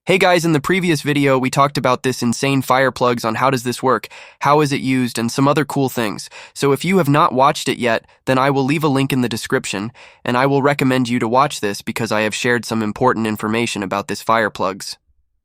Hey guys, in the previous video, we talked about this insane fire plugs on how does this work, how is it used, and some other cool things. So if you have not watched it yet, then I will leave a link in the description, and I will recommend you to watch this because I have shared some important information about this fire plugs.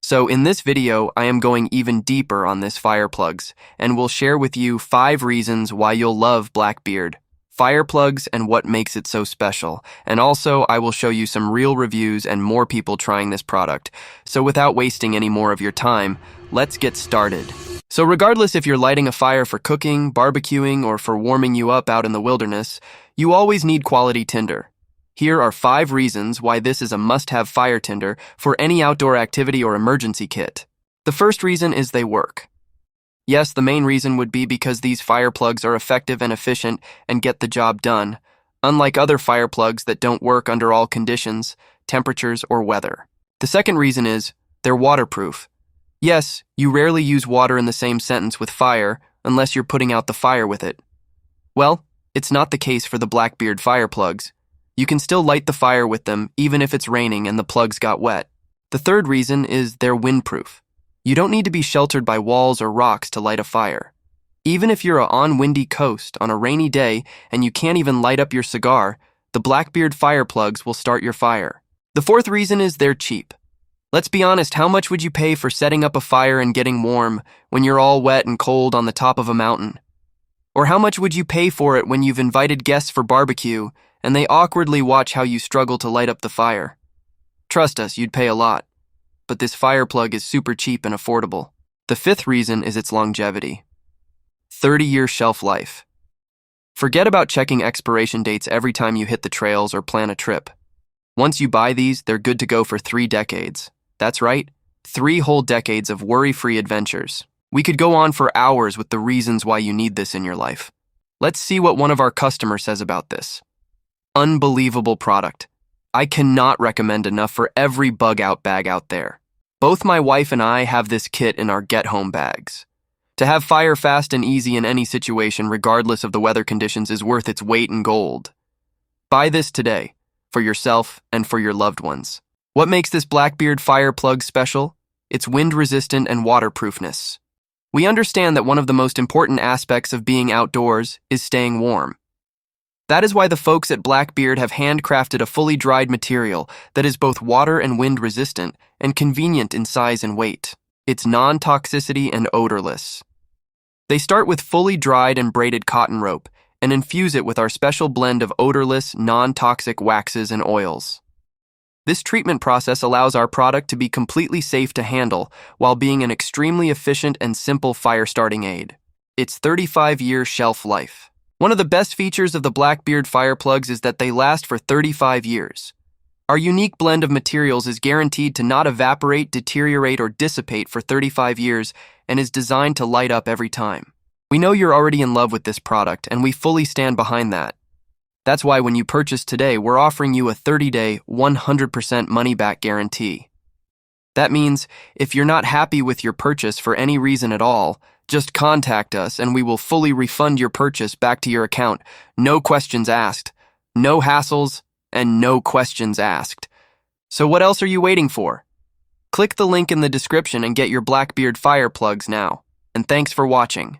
So in this video, I am going even deeper on this fire plugs, and will share with you 5 reasons why you'll love Blackbeard fire plugs and what makes it so special. And also, I will show you some real reviews and more people trying this product. So without wasting any more of your time, let's get started. So regardless if you're lighting a fire for cooking, barbecuing, or for warming you up out in the wilderness, you always need quality tinder. Here are 5 reasons why this is a must-have fire tinder for any outdoor activity or emergency kit. The first reason is they work. Yes, the main reason would be because these fire plugs are effective and efficient and get the job done, unlike other fire plugs that don't work under all conditions, temperatures, or weather. The second reason is they're waterproof. Yes, you rarely use water in the same sentence with fire unless you're putting out the fire with it. Well, it's not the case for the Blackbeard fire plugs. You can still light the fire with them even if it's raining and the plugs got wet. The third reason is they're windproof. You don't need to be sheltered by walls or rocks to light a fire. Even if you're on windy coast on a rainy day and you can't even light up your cigar, the Blackbeard fire plugs will start your fire. The fourth reason is they're cheap. Let's be honest, how much would you pay for setting up a fire and getting warm when you're all wet and cold on the top of a mountain? Or how much would you pay for it when you've invited guests for barbecue and they awkwardly watch how you struggle to light up the fire? Trust us, you'd pay a lot. But this fire plug is super cheap and affordable. The fifth reason is its longevity. 30-year shelf life. Forget about checking expiration dates every time you hit the trails or plan a trip. Once you buy these, they're good to go for 3 decades. That's right, 3 whole decades of worry-free adventures. We could go on for hours with the reasons why you need this in your life. Let's see what one of our customers says about this. Unbelievable product. I cannot recommend enough for every bug-out bag out there. Both my wife and I have this kit in our get-home bags. To have fire fast and easy in any situation, regardless of the weather conditions, is worth its weight in gold. Buy this today, for yourself and for your loved ones. What makes this Blackbeard fire plug special? Its wind-resistant and waterproofness. We understand that one of the most important aspects of being outdoors is staying warm. That is why the folks at Blackbeard have handcrafted a fully dried material that is both water and wind resistant and convenient in size and weight. It's non-toxicity and odorless. They start with fully dried and braided cotton rope and infuse it with our special blend of odorless, non-toxic waxes and oils. This treatment process allows our product to be completely safe to handle while being an extremely efficient and simple fire-starting aid. Its 35-year shelf life. One of the best features of the Blackbeard fire plugs is that they last for 35 years. Our unique blend of materials is guaranteed to not evaporate, deteriorate, or dissipate for 35 years and is designed to light up every time. We know you're already in love with this product, and we fully stand behind that. That's why when you purchase today, we're offering you a 30-day, 100% money-back guarantee. That means if you're not happy with your purchase for any reason at all, just contact us and we will fully refund your purchase back to your account. No questions asked, no hassles, and no questions asked. So what else are you waiting for? Click the link in the description and get your Blackbeard fire plugs now. And thanks for watching.